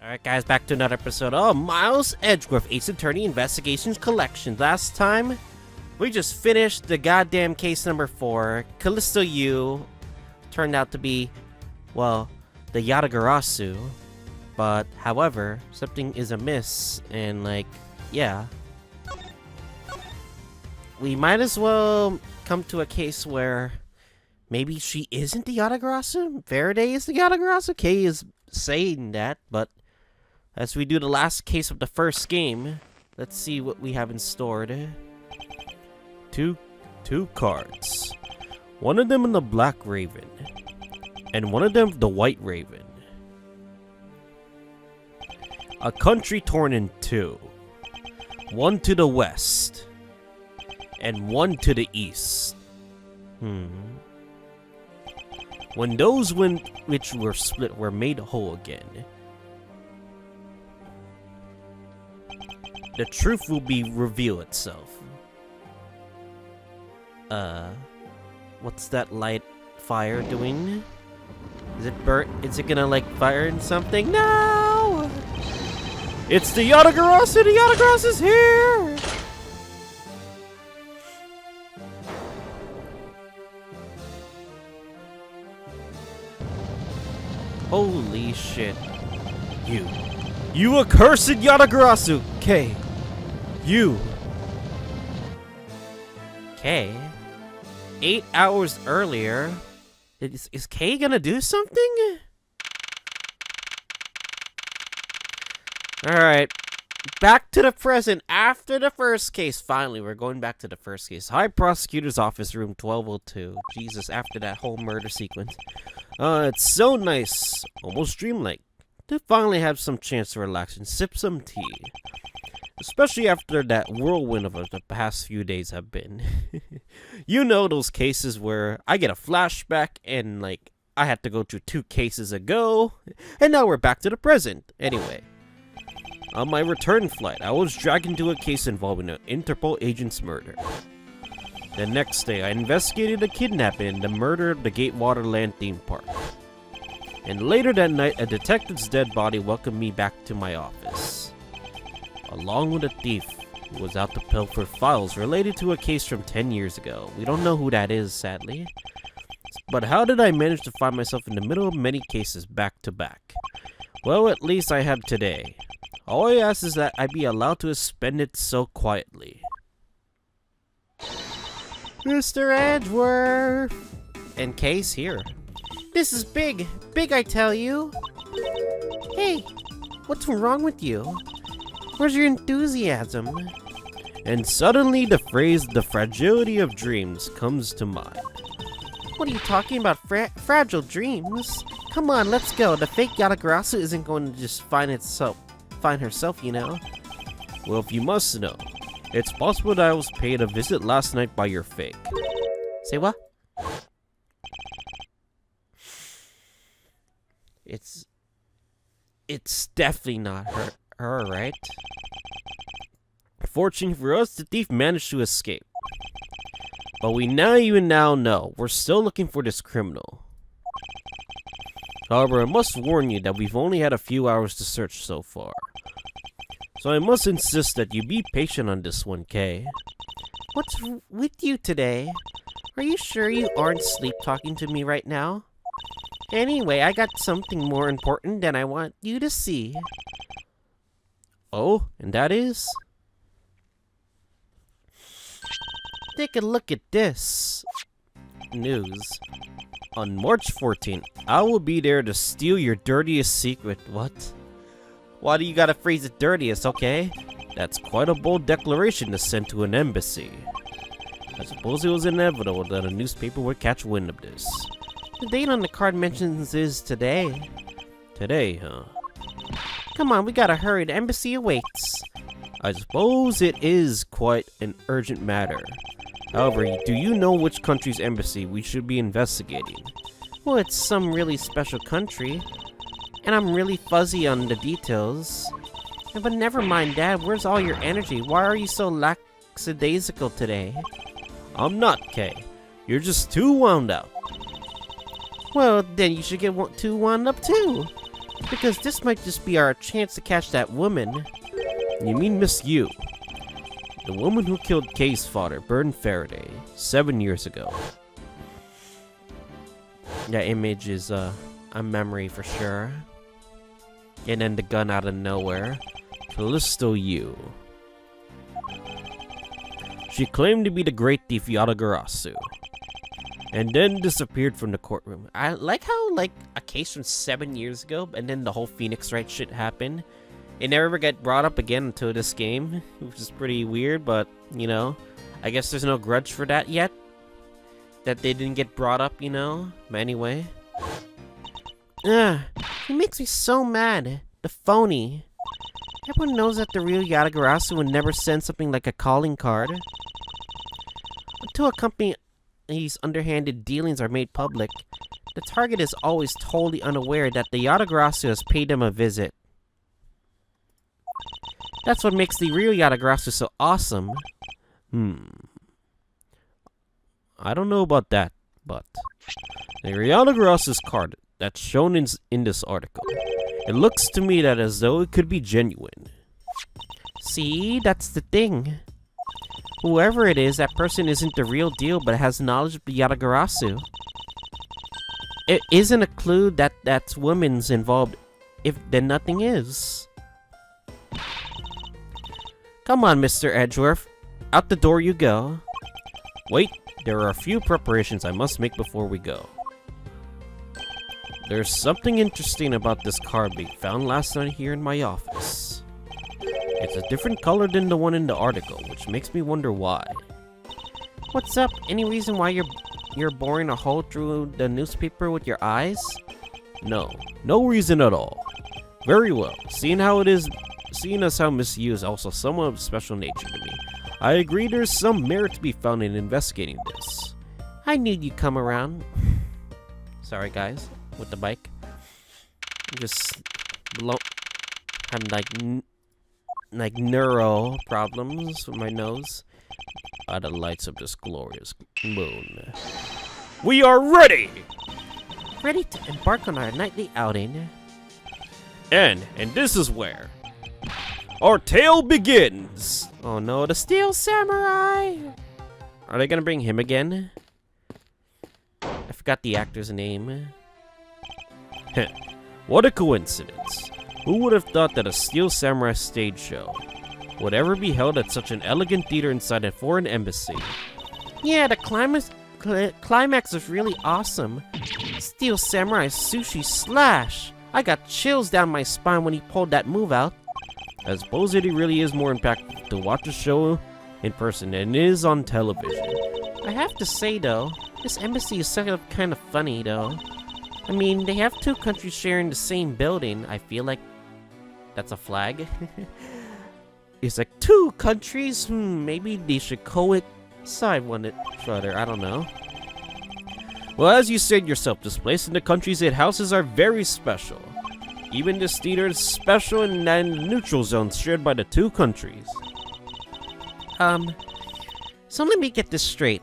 Alright guys, back to another episode of Miles Edgeworth Ace Attorney Investigations Collection. Last time, we just finished the goddamn case number 4. Callisto U turned out to be, well, the Yatagarasu. But, however, something is amiss, and yeah. We might as well come to a case where maybe she isn't the Yatagarasu? Faraday is the Yatagarasu? Kay is saying that, but as we do the last case of the first game, let's see what we have in store. Two cards. One of them in the Black Raven, and one of them the White Raven. A country torn in two. One to the west, and one to the east. When those which were split were made whole again, the truth will reveal itself. What's that light fire doing? Is it burnt? Is it gonna fire in something? No! It's the Yatagarasu! The Yatagarasu is here! Holy shit. You accursed Yatagarasu! Kay. You. Kay? 8 hours earlier? Is Kay gonna do something? Alright. Back to the present after the first case. Finally, we're going back to the first case. High Prosecutor's Office, room 1202. Jesus, after that whole murder sequence. It's so nice, almost dreamlike, to finally have some chance to relax and sip some tea. Especially after that whirlwind of the past few days have been. You know those cases where I get a flashback and I had to go through 2 cases ago, and now we're back to the present. Anyway, on my return flight, I was dragged into a case involving an Interpol agent's murder. The next day, I investigated the kidnapping and the murder of the Gatewater Land theme park. And later that night, a detective's dead body welcomed me back to my office, along with a thief who was out to pilfer files related to a case from 10 years ago. We don't know who that is, sadly. But how did I manage to find myself in the middle of many cases back to back? Well, at least I have today. All I ask is that I be allowed to spend it so quietly. Mr. Edgeworth! And Kay's here. This is big! Big, I tell you! Hey! What's wrong with you? Where's your enthusiasm? And suddenly the phrase, the fragility of dreams, comes to mind. What are you talking about, fragile dreams? Come on, let's go. The fake Yatagarasu isn't going to just find herself, you know. Well, if you must know, it's possible that I was paid a visit last night by your fake. Say what? It's definitely not her, right? Fortunately for us, the thief managed to escape. But we now know we're still looking for this criminal. However, I must warn you that we've only had a few hours to search so far. So I must insist that you be patient on this one, Kay. What's with you today? Are you sure you aren't sleep-talking to me right now? Anyway, I got something more important than I want you to see. Oh, and that is? Take a look at this. News. On March 14th, I will be there to steal your dirtiest secret. What? Why do you gotta phrase it dirtiest, okay? That's quite a bold declaration to send to an embassy. I suppose it was inevitable that a newspaper would catch wind of this. The date on the card mentions is today. Today, huh? Come on, we gotta hurry. The embassy awaits. I suppose it is quite an urgent matter. However, do you know which country's embassy we should be investigating? Well, it's some really special country. And I'm really fuzzy on the details. But never mind, Dad. Where's all your energy? Why are you so lackadaisical today? I'm not, Kay. You're just too wound up. Well, then you should get too wound up too. Because this might just be our chance to catch that woman. You mean Miss Yu? The woman who killed Kay's father, Burn Faraday, 7 years ago. That image is a memory for sure. And then the gun out of nowhere. Callisto Yu. She claimed to be the great thief Yatagarasu. And then disappeared from the courtroom. I like how, like, a case from 7 years ago, and then the whole Phoenix Wright shit happened. It never got brought up again until this game, which is pretty weird, but, you know, I guess there's no grudge for that yet. That they didn't get brought up, you know? But anyway. He makes me so mad. The phony. Everyone knows that the real Yatagarasu would never send something like a calling card. Until a company's underhanded dealings are made public, the target is always totally unaware that the Yatagarasu has paid them a visit. That's what makes the real Yatagarasu so awesome. I don't know about that, but the Yatagarasu's card that's shown in this article, it looks to me that as though it could be genuine. See, that's the thing. Whoever it is, that person isn't the real deal, but has knowledge of the Yatagarasu. It isn't a clue that that's woman's involved, if then nothing is. Come on, Mr. Edgeworth. Out the door you go. Wait, there are a few preparations I must make before we go. There's something interesting about this card being found last night here in my office. It's a different color than the one in the article, which makes me wonder why. What's up? Any reason why you're boring a hole through the newspaper with your eyes? No reason at all. Very well. Seeing as how Miss Yu is also somewhat of special nature to me, I agree there's some merit to be found in investigating this. I knew you'd come around. Sorry guys, with the bike. Just having like neuro problems with my nose. By the lights of this glorious moon. We are ready! Ready to embark on our nightly outing. And this is where our tale begins! Oh no, the Steel Samurai! Are they gonna bring him again? I forgot the actor's name. What a coincidence. Who would have thought that a Steel Samurai stage show would ever be held at such an elegant theater inside a foreign embassy? Yeah, the climax was really awesome. Steel Samurai Sushi Slash! I got chills down my spine when he pulled that move out. I suppose it really is more impactful to watch a show in person than it is on television. I have to say though, this embassy is sort of kind of funny though. I mean, they have two countries sharing the same building. I feel like that's a flag. It's like two countries? Maybe they should coincide one another. I don't know. Well, as you said yourself, this place and the countries it houses are very special. Even this theater is special and neutral zones shared by the two countries. So let me get this straight.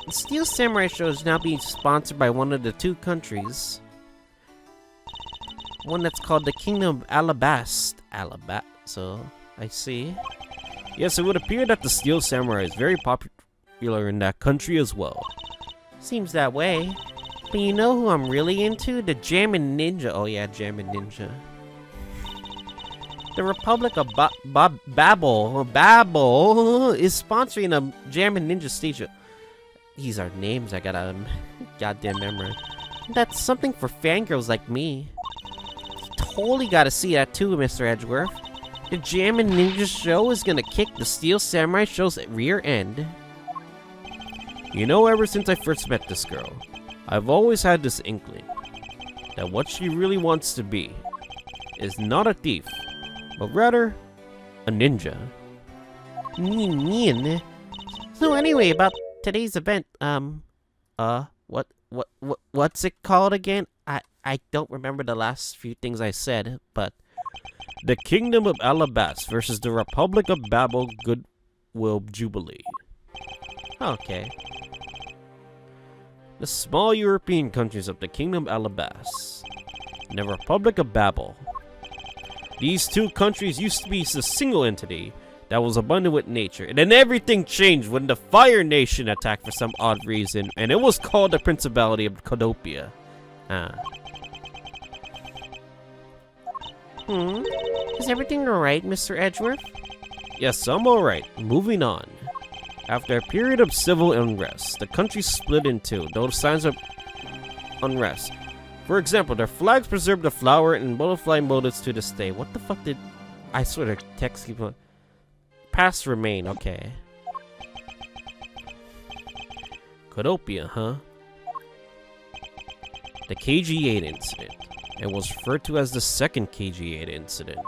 The Steel Samurai show is now being sponsored by one of the two countries. One that's called the Kingdom of Alabasta. So, I see. Yes, it would appear that the Steel Samurai is very popular in that country as well. Seems that way. But you know who I'm really into? The Jammin' Ninja. Oh yeah, Jammin' Ninja. The Republic of Babel is sponsoring a Jammin' Ninja stage. These are names I gotta goddamn memory. That's something for fangirls like me. Totally gotta see that too, Mr. Edgeworth. The Jammin' Ninja show is gonna kick the Steel Samurai show's rear end. You know, ever since I first met this girl, I've always had this inkling that what she really wants to be is not a thief, but rather a ninja. So anyway, about today's event, what's it called again? I don't remember the last few things I said, but the Kingdom of Alabasta versus the Republic of Babel Goodwill Jubilee. Okay. The small European countries of the Kingdom of Alabasta and the Republic of Babel. These two countries used to be a single entity that was abundant with nature, and then everything changed when the Fire Nation attacked for some odd reason, and it was called the Principality of Codopia. Is everything alright, Mr. Edgeworth? Yes, I'm alright. Moving on. After a period of civil unrest, the country split in two, though signs of unrest. For example, their flags preserve the flower and butterfly motifs to this day. What the fuck did... I swear the text keep on... Past remain, okay. Codopia, huh? The KG-8 incident. It was referred to as the second KG-8 incident,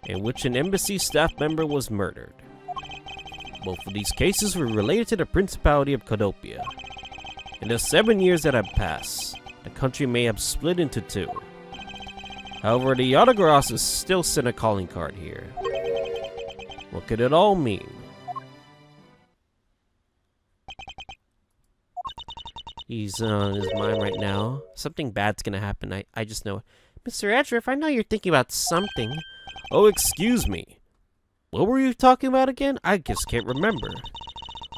in which an embassy staff member was murdered. Both of these cases were related to the Principality of Codopia. In the 7 years that have passed, the country may have split into two. However, the Yatagarasu still sent a calling card here. What could it all mean? He's on his mind right now. Something bad's gonna happen. I just know it. Mr. Edgeworth, I know you're thinking about something. Oh, excuse me. What were you talking about again? I just can't remember.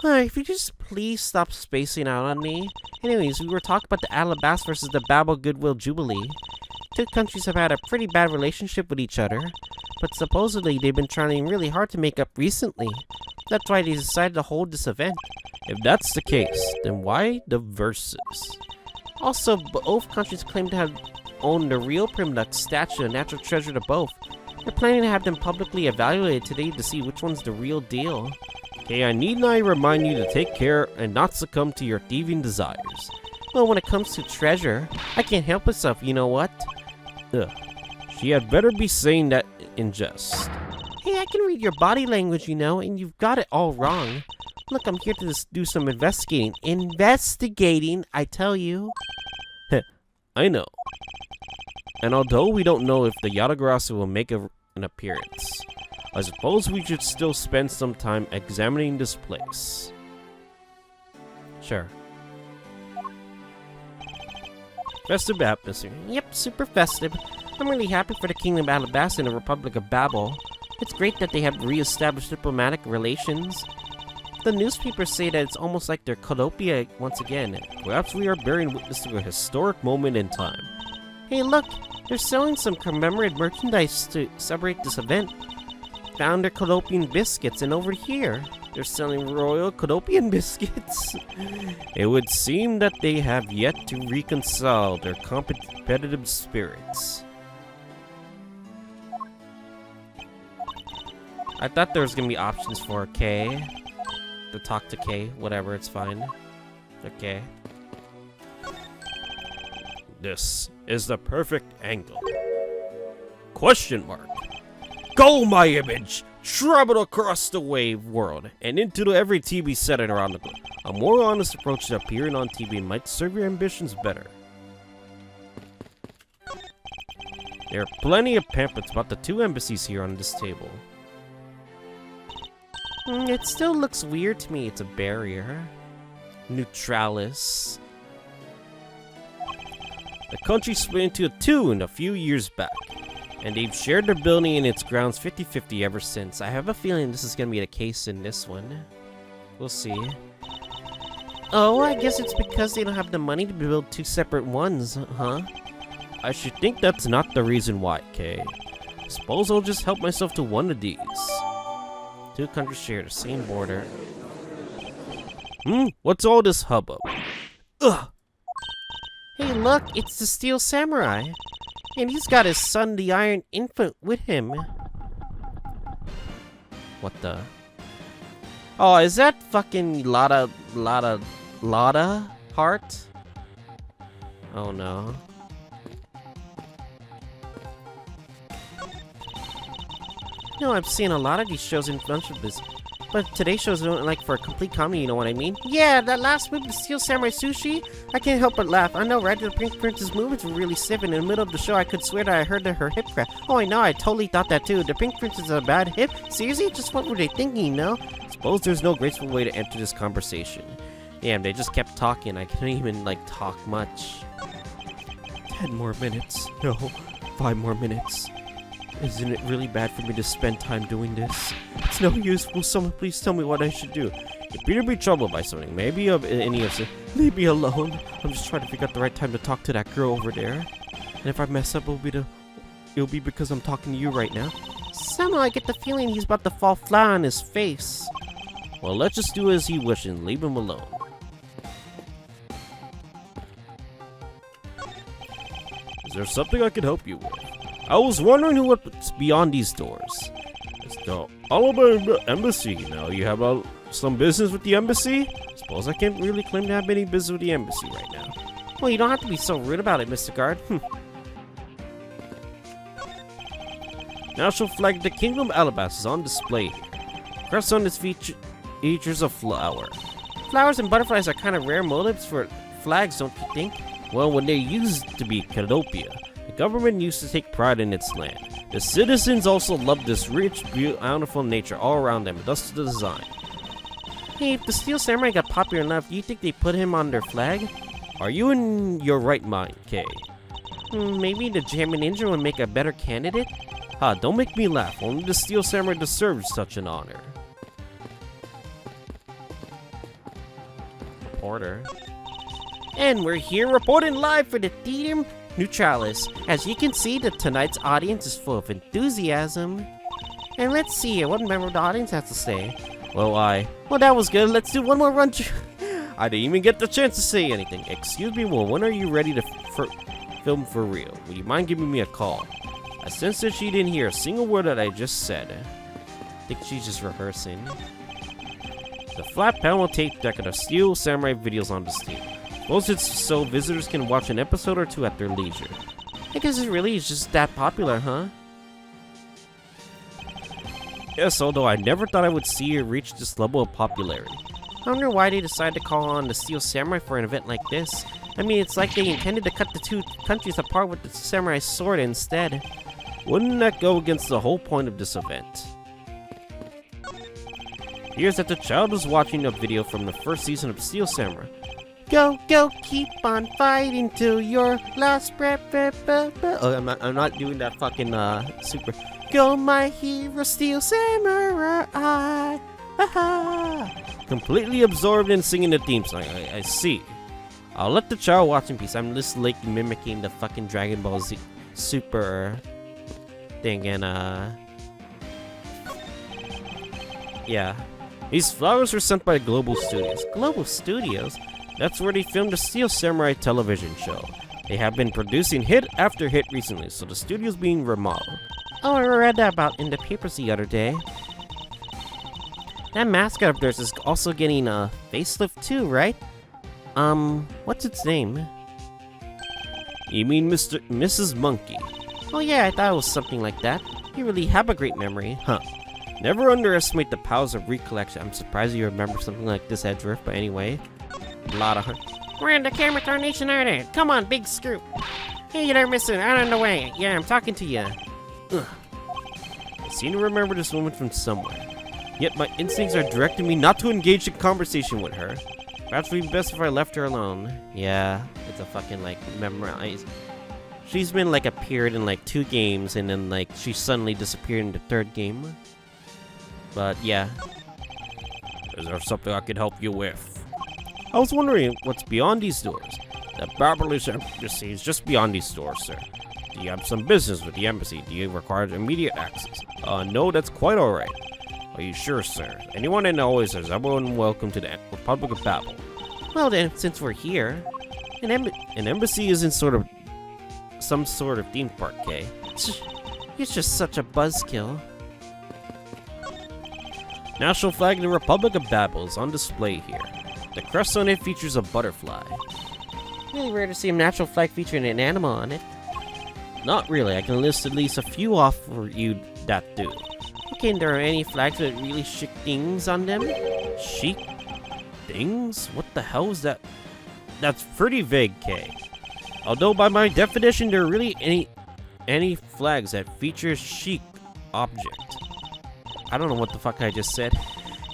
If you just please stop spacing out on me. Anyways, we were talking about the Alabas versus the Babel Goodwill Jubilee. Two countries have had a pretty bad relationship with each other, but supposedly they've been trying really hard to make up recently. That's why they decided to hold this event. If that's the case, then why the verses? Also, both countries claim to have owned the real Primduck statue, a natural treasure to both. They're planning to have them publicly evaluated today to see which one's the real deal. Okay, I need not remind you to take care and not succumb to your thieving desires. Well, when it comes to treasure, I can't help myself, you know what? Ugh. She had better be saying that in jest. Hey, I can read your body language, you know, and you've got it all wrong. Look, I'm here to just do some investigating. Investigating, I tell you. I know. And although we don't know if the Yatagarasu will make an appearance, I suppose we should still spend some time examining this place. Sure. Festive atmosphere. Yep, super festive. I'm really happy for the Kingdom of Alabasta and the Republic of Babel. It's great that they have re-established diplomatic relations. The newspapers say that it's almost like they're Codopia once again. Perhaps we are bearing witness to a historic moment in time. Hey look, they're selling some commemorative merchandise to celebrate this event. Found their Codopian biscuits, and over here, they're selling royal Codopian biscuits. It would seem that they have yet to reconcile their competitive spirits. I thought there was gonna be options for K. To talk to K, whatever, it's fine. Okay. This is the perfect angle. Question mark. Go, my image! Travel across the wave world and into every TV setting around the globe. A more honest approach to appearing on TV might serve your ambitions better. There are plenty of pamphlets about the two embassies here on this table. It still looks weird to me. It's a barrier. Neutralis. The country split into two a few years back, and they've shared their building and its grounds 50-50 ever since. I have a feeling this is gonna be the case in this one. We'll see. Oh, I guess it's because they don't have the money to build two separate ones, huh? I should think that's not the reason why, Kay. Suppose I'll just help myself to one of these. Two countries share the same border. What's all this hubbub? Ugh! Hey look, it's the Steel Samurai. And he's got his son, the Iron Infant, with him. What the? Oh, is that fucking Lotta Heart? Oh no. No, I've seen a lot of these shows in front of this, but today's shows don't like for a complete comedy, you know what I mean? Yeah, that last move, the Steel Samurai Sushi, I can't help but laugh. I know, right? The Pink Princess movements were really stiff, and in the middle of the show, I could swear that I heard her hip crack. Oh, I know, I totally thought that too. The Pink Princess is a bad hip? Seriously? Just what were they thinking, you know? Suppose there's no graceful way to enter this conversation. Damn, they just kept talking. I couldn't even, like, talk much. 10 more minutes. No, 5 more minutes. Isn't it really bad for me to spend time doing this? It's no use. Will someone please tell me what I should do? You appear to be troubled by something. Maybe of any of it. Leave me alone. I'm just trying to figure out the right time to talk to that girl over there. And if I mess up, it'll be because I'm talking to you right now. Somehow I get the feeling he's about to fall flat on his face. Well, let's just do as he wishes and leave him alone. Is there something I can help you with? I was wondering what's beyond these doors. It's the Alabama Embassy. Now, you have some business with the embassy? Suppose I can't really claim to have any business with the embassy right now. Well, you don't have to be so rude about it, Mr. Guard. National flag of the Kingdom of Alabama is on display here. Crest on its features a flower. Flowers and butterflies are kind of rare motives for flags, don't you think? Well, when they used to be Canopia, the government used to take pride in its land. The citizens also loved this rich, beautiful nature all around them, thus the design. Hey, if the Steel Samurai got popular enough, do you think they put him on their flag? Are you in your right mind, Kay? Maybe the Jammin Ninja would make a better candidate? Ha, don't make me laugh. Only the Steel Samurai deserves such an honor. Porter. And we're here reporting live for the Theater Neutralis. As you can see, tonight's audience is full of enthusiasm. And let's see here, what member of the audience has to say? Well, that was good. Let's do one more run. I didn't even get the chance to say anything. Excuse me, well, when are you ready to film for real? Would you mind giving me a call? I sense that she didn't hear a single word that I just said. I think she's just rehearsing. The flat panel tape deck of the Steel Samurai videos on display. Suppose it's so visitors can watch an episode or two at their leisure. I guess it really is just that popular, huh? Yes, although I never thought I would see it reach this level of popularity. I wonder why they decided to call on the Steel Samurai for an event like this. I mean, it's like they intended to cut the two countries apart with the samurai sword instead. Wouldn't that go against the whole point of this event? Here's that the child was watching a video from the first season of Steel Samurai. Go, go, keep on fighting till your last breath. Oh, I'm not doing that fucking super. Go, my hero, Steel Samurai. Completely absorbed in singing the theme song. I see. I'll let the child watch in peace. I'm just like mimicking the fucking Dragon Ball Z Super thing, and yeah. These flowers were sent by Global Studios. Global Studios? That's where they filmed the Steel Samurai television show. They have been producing hit after hit recently, so the studio's being remodeled. Oh, I read that about in the papers the other day. That mascot of theirs is also getting a facelift too, right? What's its name? You mean Mrs. Monkey? Oh yeah, I thought it was something like that. You really have a great memory. Huh. Never underestimate the powers of recollection. I'm surprised you remember something like this, Edgeworth, but anyway. A lot of... We're in the camera carnation order. Come on, big scoop. Hey, you there, mister. Out on the way. Yeah, I'm talking to you. Ugh. I seem to remember this woman from somewhere. Yet my instincts are directing me not to engage in conversation with her. Perhaps it would be best if I left her alone. Yeah, it's a fucking, memorize. She's been, appeared in, 2 games, and then, she suddenly disappeared in the 3rd game. But, yeah. Is there something I can help you with? I was wondering what's beyond these doors. The Barbarous Embassy is just beyond these doors, sir. Do you have some business with the embassy? Do you require immediate access? No, that's quite alright. Are you sure, sir? Anyone and always is everyone welcome to the Republic of Babel. Well then, since we're here, an embassy isn't some sort of theme park, Kay. It's just such a buzzkill. National flag of the Republic of Babel is on display here. The crest on it features a butterfly. Really rare to see a natural flag featuring an animal on it. Not really. I can list at least a few off for you that do. Okay, and there are any flags with really chic things on them? Chic things? What the hell is that? That's pretty vague, Kay. Although by my definition, there are really any flags that feature chic object. I don't know what the fuck I just said.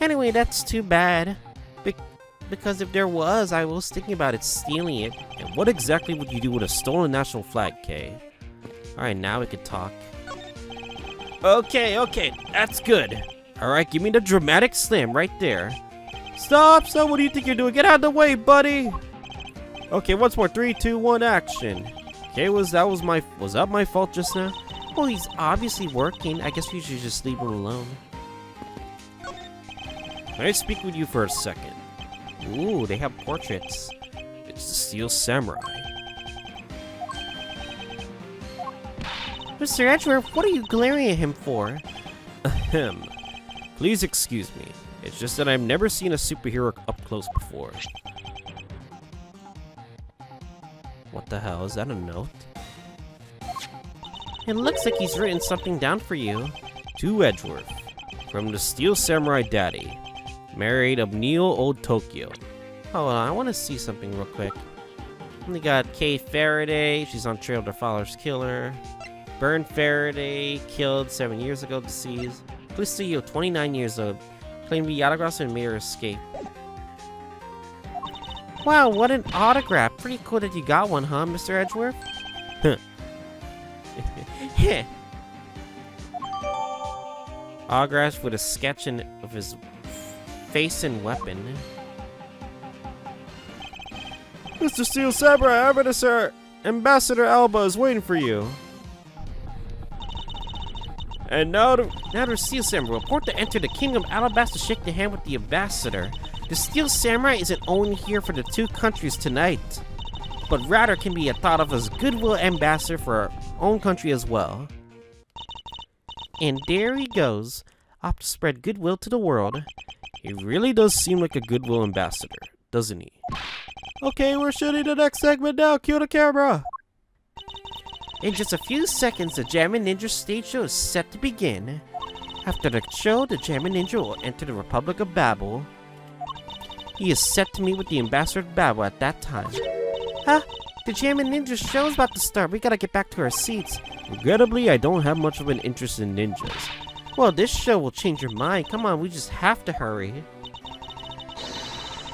Anyway, that's too bad. Because if there was, I was thinking about it, stealing it. And what exactly would you do with a stolen national flag, Kay? Alright, now we can talk. Okay, that's good. Alright, give me the dramatic slam right there. Stop, son, what do you think you're doing? Get out of the way, buddy! Okay, once more, 3, 2, 1, action. Okay, was that my fault just now? Well, he's obviously working. I guess we should just leave him alone. Can I speak with you for a second? Ooh, they have portraits. It's the Steel Samurai. Mr. Edgeworth, what are you glaring at him for? Ahem. Please excuse me. It's just that I've never seen a superhero up close before. What the hell? Is that a note? It looks like he's written something down for you. To Edgeworth. From the Steel Samurai Daddy. Married of Neo Old Tokyo. Hold on, I want to see something real quick. We got Kay Faraday. She's on trail to her father's killer. Bern Faraday, killed 7 years ago, deceased. Clistillo, 29 years old. Claimed Yatagarasu and made her escape. Wow, what an autograph. Pretty cool that you got one, huh, Mr. Edgeworth? Huh. Autograph with a sketch of his face and weapon. Mr. Steel Samurai, Ambassador Alba is waiting for you. And now to Steel Samurai, report to enter the Kingdom of Alabasta to shake the hand with the ambassador. The Steel Samurai isn't only here for the two countries tonight, but rather can be thought of as goodwill ambassador for our own country as well. And there he goes, off to spread goodwill to the world. He really does seem like a goodwill ambassador, doesn't he? Okay, we're shooting the next segment now. Cue the camera. In just a few seconds, the Jammin' Ninja stage show is set to begin. After the show, the Jammin' Ninja will enter the Republic of Babel. He is set to meet with the Ambassador of Babel at that time. Huh? The Jammin' Ninja show is about to start. We gotta get back to our seats. Regrettably, I don't have much of an interest in ninjas. Well, this show will change your mind. Come on, we just have to hurry.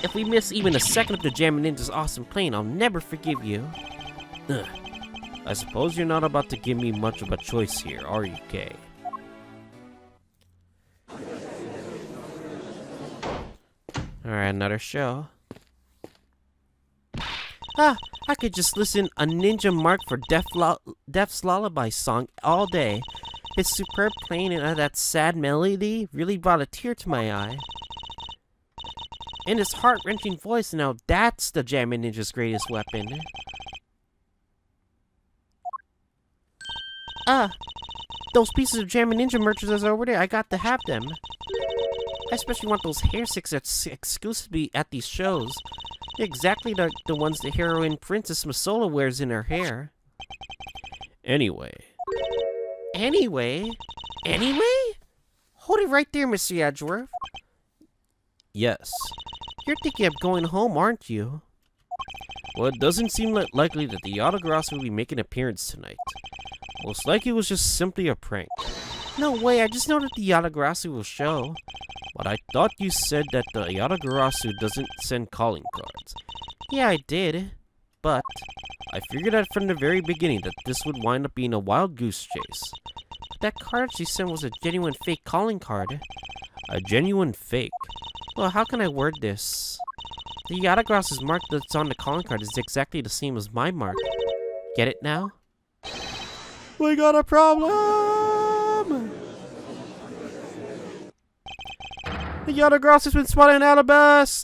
If we miss even a second of the Jammin' Ninja's awesome playing, I'll never forgive you. Ugh. I suppose you're not about to give me much of a choice here, are you, Kay? Alright, another show. Ah, I could just listen a Ninja Mark for Death's Lullaby song all day. His superb playing and that sad melody really brought a tear to my eye. And his heart-wrenching voice, now that's the Jammin' Ninja's greatest weapon. Ah, those pieces of Jammin' Ninja merchandise over there, I got to have them. I especially want those hair sticks that's exclusively at these shows. They're exactly the ones the heroine Princess Masola wears in her hair. Anyway? Hold it right there, Mr. Edgeworth. Yes. You're thinking of going home, aren't you? Well, it doesn't seem likely that the Yatagarasu will be making an appearance tonight. Most likely it was just simply a prank. No way, I just know that the Yatagarasu will show. But I thought you said that the Yatagarasu doesn't send calling cards. Yeah, I did. But I figured out from the very beginning that this would wind up being a wild goose chase. But that card she sent was a genuine fake calling card. A genuine fake? Well, how can I word this? The Yatagarasu's mark that's on the calling card is exactly the same as my mark. Get it now? We got a problem! The Yatagarasu's been spotted in Alabasta!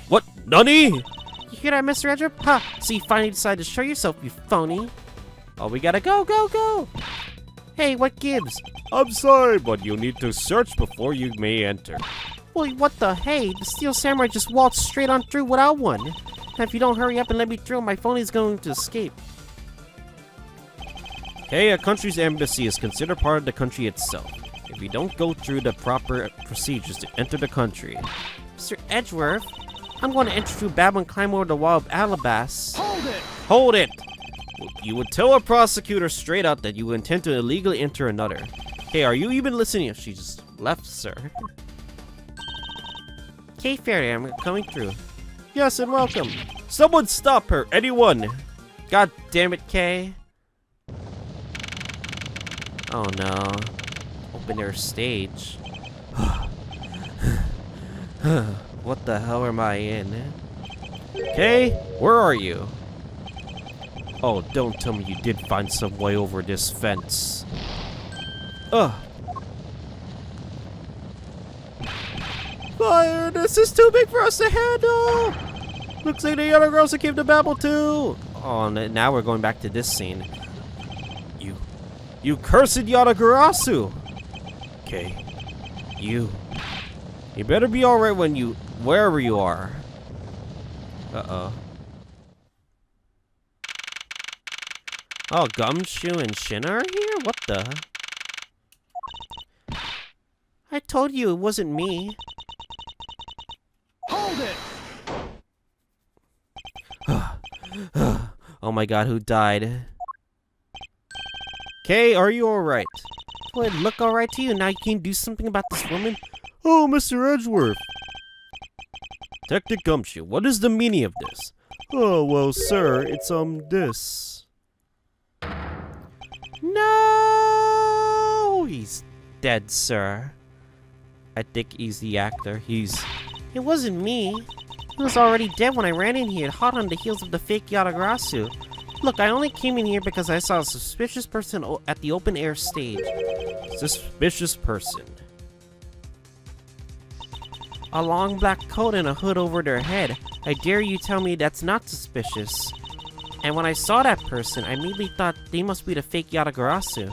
What? Nani? You hear that, Mr. Edgeworth? Ha! So you finally decided to show yourself, you phony. Oh, we gotta go! Hey, what gives? I'm sorry, but you need to search before you may enter. Well, what the hey? The Steel Samurai just waltzed straight on through without one. And if you don't hurry up and let me through, my phone is going to escape. Hey, a country's embassy is considered part of the country itself. If you don't go through the proper procedures to enter the country. Mr. Edgeworth, I'm going to enter through Babel and climb over the wall of Alabasta. Hold it! You would tell a prosecutor straight out that you intend to illegally enter another. Hey, are you even listening? She just left, sir. Kay Fairy, I'm coming through. Yes, and welcome. Someone stop her, anyone. God damn it, Kay. Oh no. Open air stage. What the hell am I in? Kay, where are you? Oh, don't tell me you did find some way over this fence. Ugh. Fire! This is too big for us to handle! Looks like the Yatagarasu came to Babel too! Oh, now we're going back to this scene. You cursed Yatagarasu! Okay. You better be alright when wherever you are. Uh-oh. Oh, Gumshoe and Shihna are here? What the? I told you it wasn't me. Hold it! Oh my god, who died? Kay, are you alright? Do it look alright to you? Now you can do something about this woman? Oh, Mr. Edgeworth. Detective Gumshoe, what is the meaning of this? Oh, well, sir, it's, this. No! He's dead, sir. I think he's the actor. It wasn't me. He was already dead when I ran in here, hot on the heels of the fake Yatagarasu. Look, I only came in here because I saw a suspicious person at the open air stage. Suspicious person. A long black coat and a hood over their head. I dare you tell me that's not suspicious. And when I saw that person, I immediately thought they must be the fake Yatagarasu.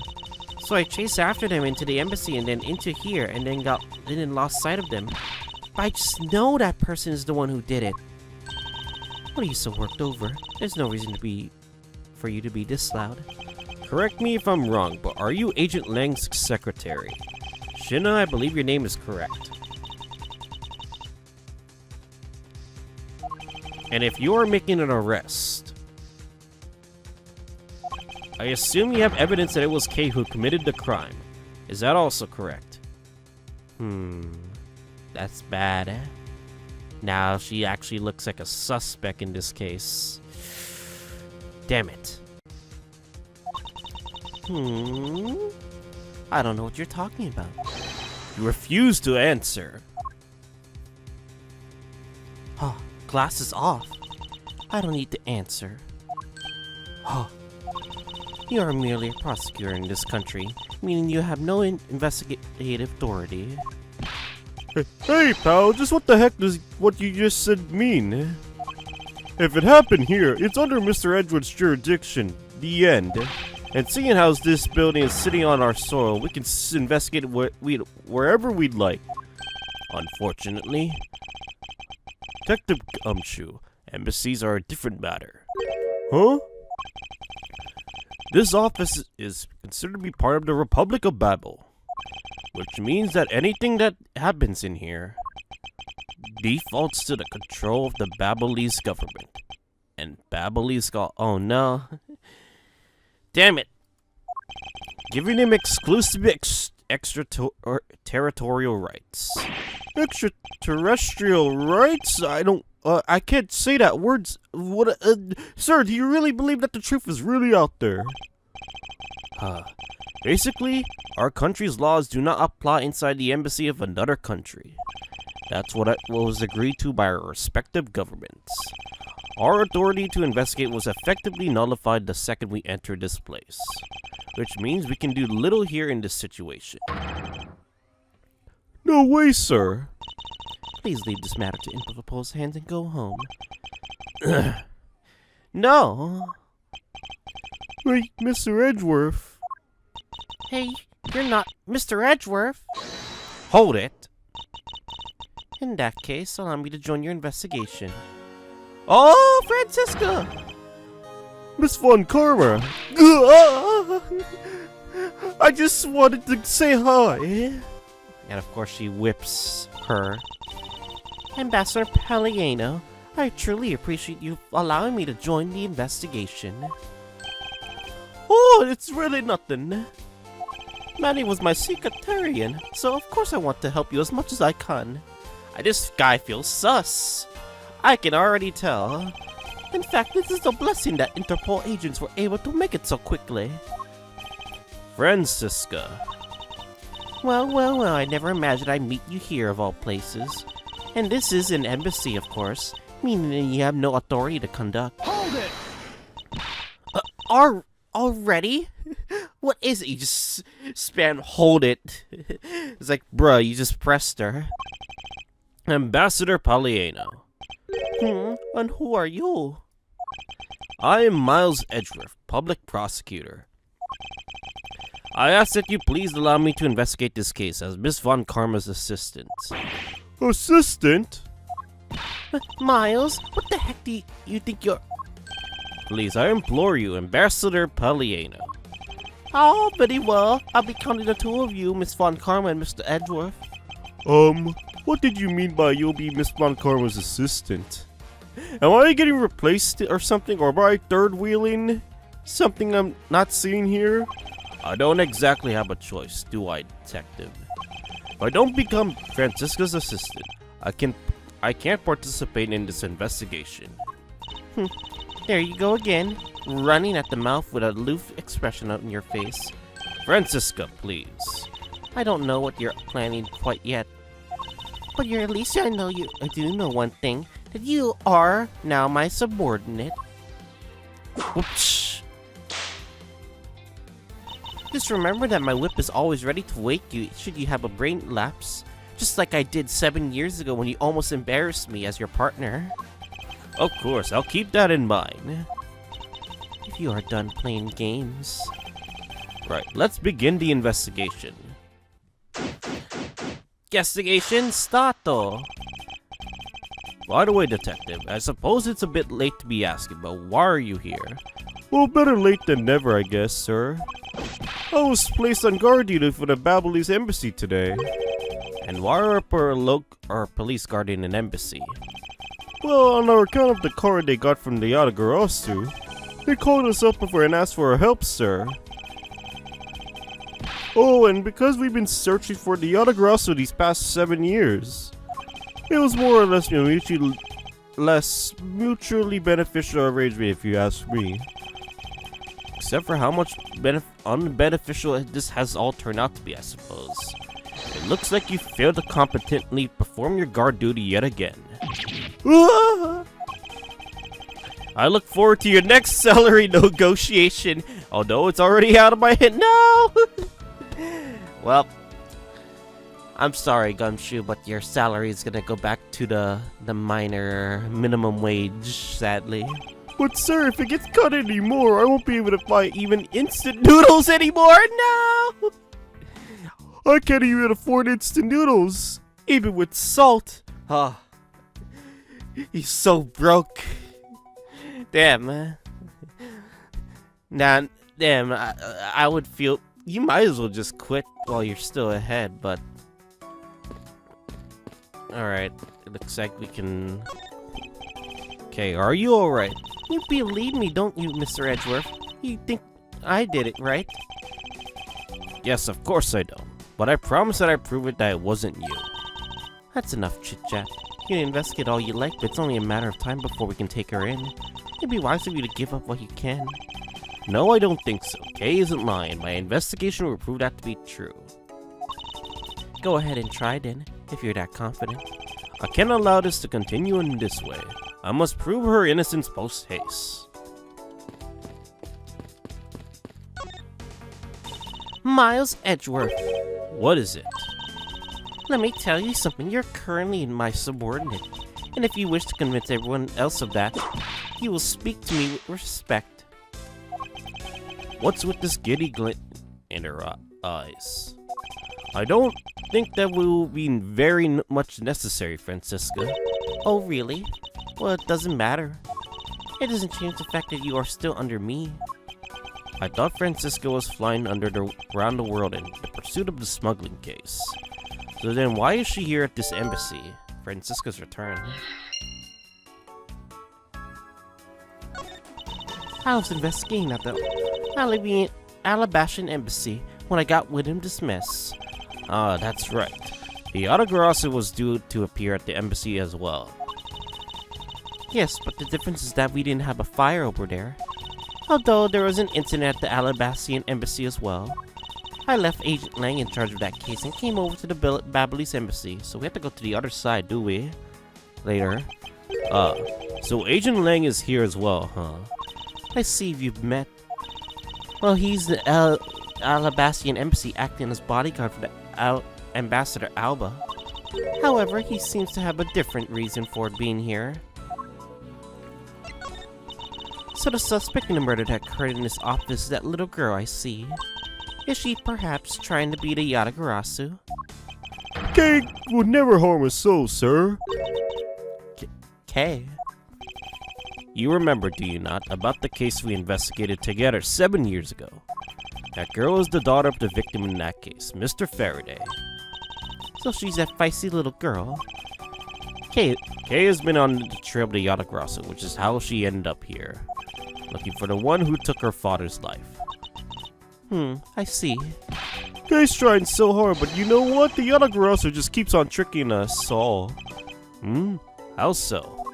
So I chased after them into the embassy and then into here and then lost sight of them. But I just know that person is the one who did it. What are you so worked over? There's no reason for you to be this loud. Correct me if I'm wrong, but are you Agent Lang's secretary? Shihna, I believe your name is correct. And if you are making an arrest, I assume you have evidence that it was Kay who committed the crime. Is that also correct? That's bad. Now she actually looks like a suspect in this case. Damn it. I don't know what you're talking about. You refuse to answer. Oh, glasses off. I don't need to answer. Oh. You are merely a prosecutor in this country, meaning you have no investigative authority. Hey, pal, just what the heck does what you just said mean? If it happened here, it's under Mr. Edgeworth's jurisdiction. The end. And seeing how this building is sitting on our soil, we can investigate wherever we'd like. Unfortunately, Detective Gumshoe, embassies are a different matter. Huh? This office is considered to be part of the Republic of Babel, which means that anything that happens in here defaults to the control of the Babelese government. And Babelese oh no. Damn it. Giving him exclusive extraterritorial rights. Extraterrestrial rights? I can't say that words. What, sir, do you really believe that the truth is really out there? Basically, our country's laws do not apply inside the embassy of another country. That's what was agreed to by our respective governments. Our authority to investigate was effectively nullified the second we entered this place, which means we can do little here in this situation. No way, sir. Please leave this matter to Interpol's hands and go home. No. Wait, Mr. Edgeworth. Hey, you're not Mr. Edgeworth. Hold it. In that case, allow me to join your investigation. Oh, Francisca! Miss Von Karma! I just wanted to say hi. And of course she whips her. Ambassador Palliano, I truly appreciate you allowing me to join the investigation. Oh, it's really nothing. Manny was my secretarian, so of course I want to help you as much as I can. This guy feels sus. I can already tell. In fact, this is a blessing that Interpol agents were able to make it so quickly. Franziska. Well, I never imagined I'd meet you here of all places. And this is an embassy, of course, meaning that you have no authority to conduct. Hold it! Already? What is it? You just spam hold it. It's like, bruh, you just pressed her. Ambassador Palliano. And who are you? I am Miles Edgeworth, public prosecutor. I ask that you please allow me to investigate this case as Miss Von Karma's assistant. Assistant? Miles, what the heck do you think you're... Please, I implore you, Ambassador Palliano. Oh, very well. I'll be counting the two of you, Miss Von Karma and Mr. Edgeworth. What did you mean by you'll be Miss Von Karma's assistant? Am I getting replaced or something? Or am I third wheeling? Something I'm not seeing here? I don't exactly have a choice, do I, detective? If I don't become Franziska's assistant, I can't participate in this investigation. There you go again, running at the mouth with a aloof expression on your face. Franziska, please. I don't know what you're planning quite yet. But at least I do know one thing, that you are now my subordinate. Whoops. Just remember that my whip is always ready to wake you should you have a brain lapse. Just like I did 7 years ago when you almost embarrassed me as your partner. Of course, I'll keep that in mind. If you are done playing games. Right, let's begin the investigation. Investigation stato. By the way, detective, I suppose it's a bit late to be asking, but why are you here? Well, better late than never, I guess, sir. I was placed on guard duty for the Babylonis embassy today. And why are our police guarding an embassy? Well, on our account of the card they got from the Yatagarasu, they called us up and asked for our help, sir. Oh, and because we've been searching for the Yatagarasu these past 7 years, it was more or less mutually beneficial arrangement, if you ask me. Except for how much unbeneficial this has all turned out to be, I suppose. It looks like you failed to competently perform your guard duty yet again. I look forward to your next salary negotiation, although it's already out of my head. No! Well, I'm sorry, Gumshoe, but your salary is gonna go back to the minor minimum wage, sadly. But sir, if it gets cut anymore, I won't be able to buy even instant noodles anymore. No! I can't even afford instant noodles, even with salt. Ah, he's so broke. Damn. Nah, damn. I would feel you might as well just quit while you're still ahead. But all right, it looks like we can. Okay, are you all right? You believe me, don't you, Mr. Edgeworth? You think I did it, right? Yes, of course I don't. But I promise that I prove it that it wasn't you. That's enough chit-chat. You can investigate all you like, but it's only a matter of time before we can take her in. It'd be wise of you to give up what you can. No, I don't think so. Kay isn't lying. My investigation will prove that to be true. Go ahead and try then, if you're that confident. I can't allow this to continue in this way. I must prove her innocence post haste. Miles Edgeworth. What is it? Let me tell you something. You're currently my subordinate. And if you wish to convince everyone else of that, you will speak to me with respect. What's with this giddy glint in her eyes? I don't think that will be very much necessary, Franziska. Oh, really? Well, it doesn't matter. It doesn't change the fact that you are still under me. I thought Franziska was flying around the world in the pursuit of the smuggling case. So then why is she here at this embassy? Franziska's return. I was investigating at the Alabashan embassy when I got William dismissed. Ah, that's right. The Yatagarasu was due to appear at the embassy as well. Yes, but the difference is that we didn't have a fire over there. Although there was an incident at the Alabastian embassy as well. I left Agent Lang in charge of that case and came over to the Babyliss embassy, so we have to go to the other side, do we? Later. So Agent Lang is here as well, huh? I see you've met. Well, he's the Alabastian embassy acting as bodyguard for the Ambassador Alba. However, he seems to have a different reason for being here. So the suspect in the murder that occurred in this office is that little girl I see. Is she perhaps trying to be the Yatagarasu? Kay would never harm a soul, sir. Kay? You remember, do you not, about the case we investigated together 7 years ago? That girl is the daughter of the victim in that case, Mr. Faraday. So she's that feisty little girl. Kay has been on the trail of the Yatagarasu, which is how she ended up here. Looking for the one who took her father's life. I see. Kay's trying so hard, but you know what? The Yatagarasu just keeps on tricking us all. How so?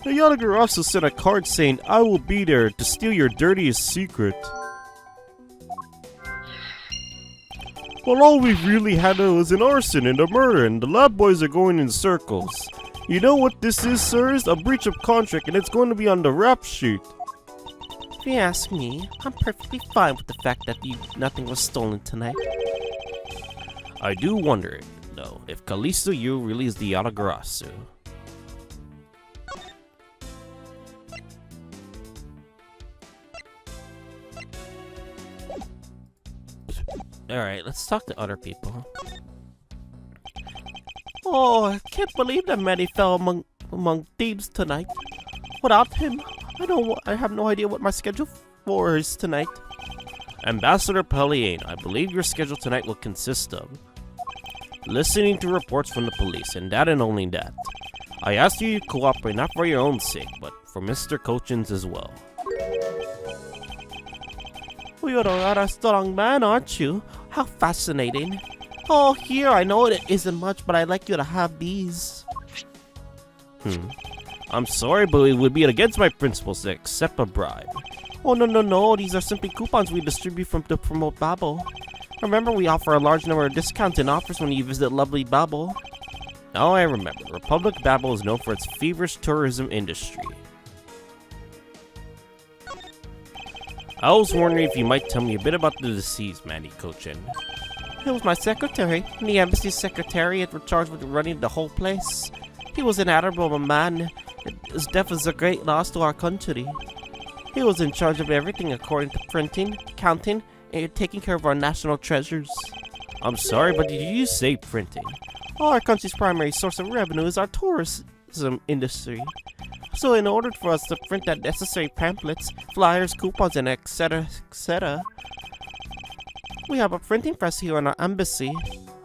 The Yatagarasu sent a card saying, "I will be there to steal your dirtiest secret." Well, all we really had was an arson and a murder, and the lab boys are going in circles. You know what this is, sirs? A breach of contract, and it's going to be on the rap sheet. If you ask me, I'm perfectly fine with the fact that nothing was stolen tonight. I do wonder, though, if Callisto Yu really is the Yatagarasu. Alright, let's talk to other people. Oh, I can't believe that Manny fell among thieves tonight. Without him, I have no idea what my schedule for is tonight. Ambassador Pelliane, I believe your schedule tonight will consist of listening to reports from the police, and only that. I ask you to cooperate not for your own sake, but for Mr. Cochin's as well. Oh, you're a strong man, aren't you? How fascinating. Oh, here, I know it isn't much, but I'd like you to have these. I'm sorry, but it would be against my principles to accept a bribe. Oh, no, these are simply coupons we distribute to promote Babel. Remember, we offer a large number of discounts and offers when you visit lovely Babel. Now I remember, Republic Babel is known for its feverish tourism industry. I was wondering if you might tell me a bit about the deceased, Manny Cochin. He was my secretary, and the embassy's secretariat were charged with running the whole place. He was an admirable man. His death is a great loss to our country. He was in charge of everything according to printing, counting, and taking care of our national treasures. I'm sorry, but did you say printing? Our country's primary source of revenue is our tourism industry. So in order for us to print that necessary pamphlets, flyers, coupons, and etc., we have a printing press here in our embassy.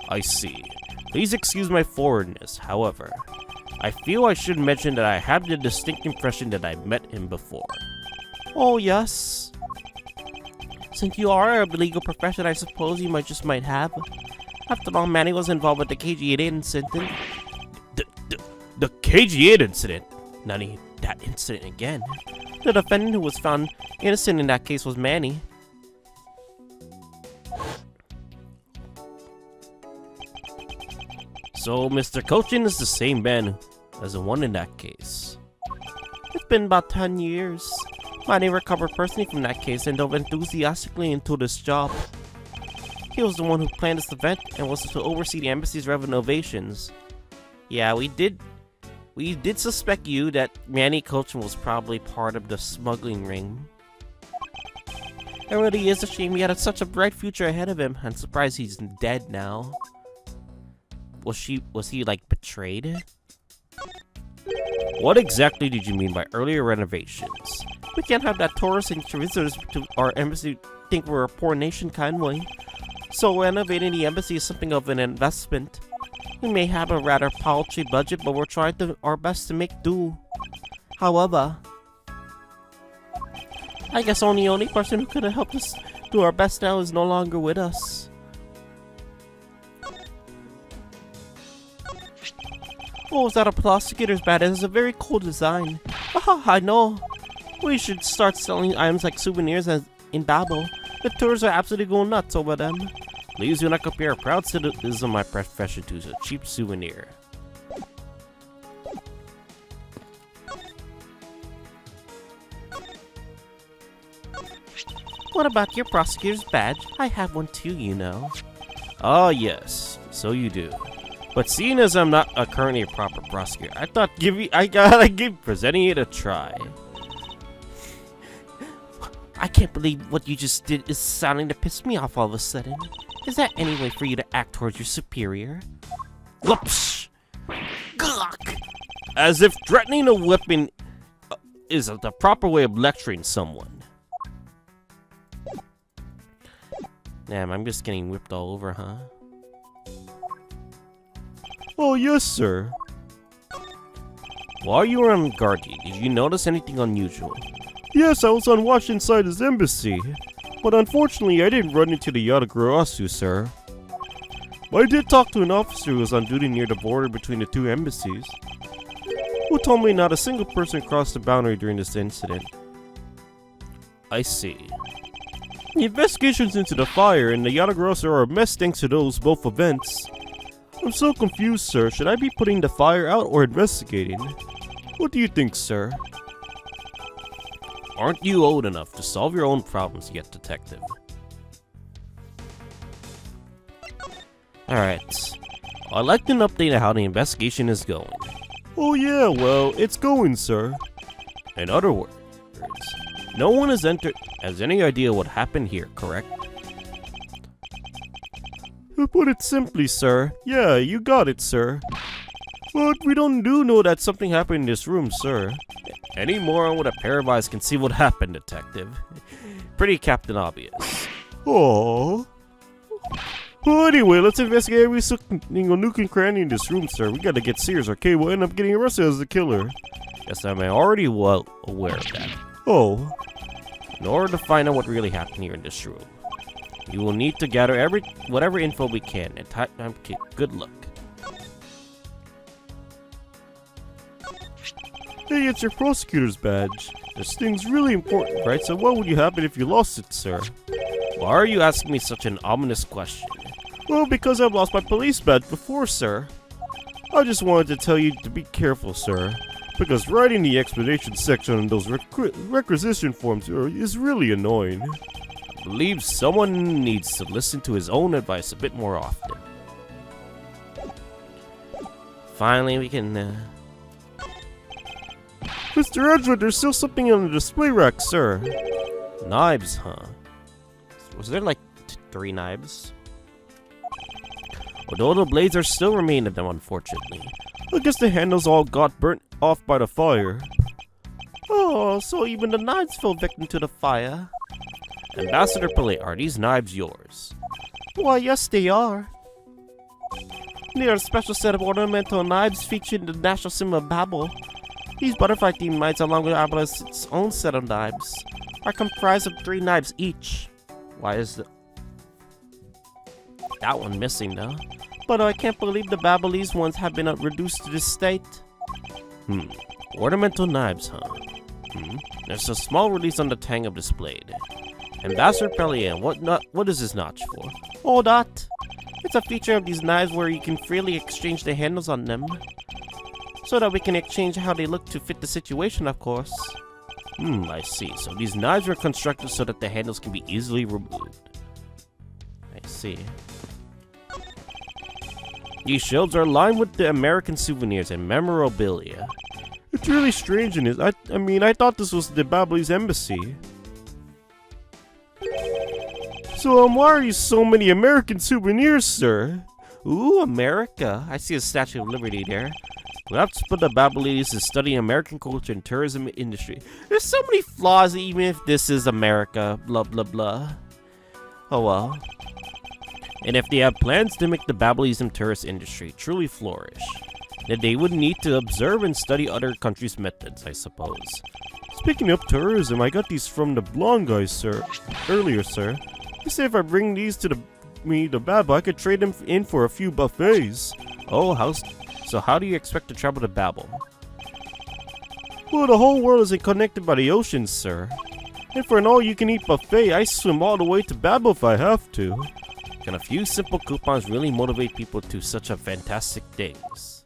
I see. Please excuse my forwardness, however. I feel I should mention that I have the distinct impression that I've met him before. Oh, yes. Since you are a legal profession, I suppose you might have. After all, Manny was involved with the KG8 incident. The KG8 incident? Nani, that incident again? The defendant who was found innocent in that case was Manny. So, Mr. Cochin is the same man as the one in that case. It's been about 10 years. Manny recovered personally from that case and dove enthusiastically into this job. He was the one who planned this event and was to oversee the embassy's renovations. Yeah, we did suspect you that Manny Cochin was probably part of the smuggling ring. It really is a shame he had such a bright future ahead of him. I'm surprised he's dead now. Was he like betrayed? What exactly did you mean by earlier renovations? We can't have that tourists and visitors to our embassy think we're a poor nation, can we? So renovating the embassy is something of an investment. We may have a rather paltry budget, but we're trying our best to make do. However, I guess the only person who could have helped us do our best now is no longer with us. Oh, is that a prosecutor's badge? It is a very cool design. Haha, I know. We should start selling items like souvenirs in Babel. The tourists are absolutely going nuts over them. Please do not compare a proud citizen of my profession to a cheap souvenir. What about your prosecutor's badge? I have one too, you know. Ah, yes, so you do. But seeing as I'm not currently a proper prosecutor, I thought I gotta give presenting it a try. I can't believe what you just did is sounding to piss me off all of a sudden. Is that any way for you to act towards your superior? Whoops! Gawk! As if threatening a weapon is the proper way of lecturing someone. Damn, I'm just getting whipped all over, huh? Oh, yes, sir. While you were on guard, did you notice anything unusual? Yes, I was on watch inside his embassy. But unfortunately, I didn't run into the Yatagarasu, sir. But I did talk to an officer who was on duty near the border between the two embassies, who told me not a single person crossed the boundary during this incident. I see. The investigations into the fire and the Yatagarasu are a mess thanks to those both events. I'm so confused, sir. Should I be putting the fire out or investigating? What do you think, sir? Aren't you old enough to solve your own problems yet, detective? Alright. I'd like an update on how the investigation is going. Oh yeah, well, it's going, sir. In other words, no one has any idea what happened here, correct? To put it simply, sir, yeah, you got it, sir. But we don't know that something happened in this room, sir. Any moron with a pair of eyes can see what happened, detective. Pretty Captain Obvious. Oh. Well, anyway, let's investigate every nook and cranny in this room, sir. We gotta get serious, okay? We'll end up getting arrested as the killer. Yes, I'm already well aware of that. Oh. In order to find out what really happened here in this room, you will need to gather whatever info we can, and good luck. Hey, it's your prosecutor's badge. This thing's really important, right? So what would you happen if you lost it, sir? Why are you asking me such an ominous question? Well, because I've lost my police badge before, sir. I just wanted to tell you to be careful, sir. Because writing the explanation section on those requisition forms is really annoying. I believe someone needs to listen to his own advice a bit more often. Finally, we can, Mr. Edgeworth, there's still something on the display rack, sir. Knives, huh? Was there like 3 knives? Although the blades are still remain of them, unfortunately. I guess the handles all got burnt off by the fire. Oh, so even the knives fell victim to the fire. Ambassador Pillay, are these knives yours? Why, yes, they are. They are a special set of ornamental knives featured in the national symbol of Babel. These butterfly-themed knives, along with Babel's own set of knives, are comprised of 3 knives each. Why is that one missing, though? But I can't believe the Babelese ones have been reduced to this state. Ornamental knives, huh? There's a small release on the tang of displayed. Ambassador Pelian, what is this notch for? Oh, that. It's a feature of these knives where you can freely exchange the handles on them. So that we can exchange how they look to fit the situation, of course. I see. So these knives were constructed so that the handles can be easily removed. I see. These shelves are lined with the American souvenirs and memorabilia. It's really strange, and I mean, I thought this was the Babelese embassy. So, why are you so many American souvenirs, sir? Ooh, America. I see a Statue of Liberty there. Perhaps but the Babelese is studying American culture and tourism industry. There's so many flaws even if this is America, blah blah blah. Oh well. And if they have plans to make the Babelese tourist industry truly flourish, then they would need to observe and study other countries' methods, I suppose. Speaking of tourism, I got these from the blonde guys, sir. Earlier, sir. He said if I bring these to the Babel, I could trade them in for a few buffets. Oh, how So how do you expect to travel to Babel? Well, the whole world isn't connected by the ocean, sir. And for an all-you-can-eat buffet, I swim all the way to Babel if I have to. Can a few simple coupons really motivate people to such a fantastic things?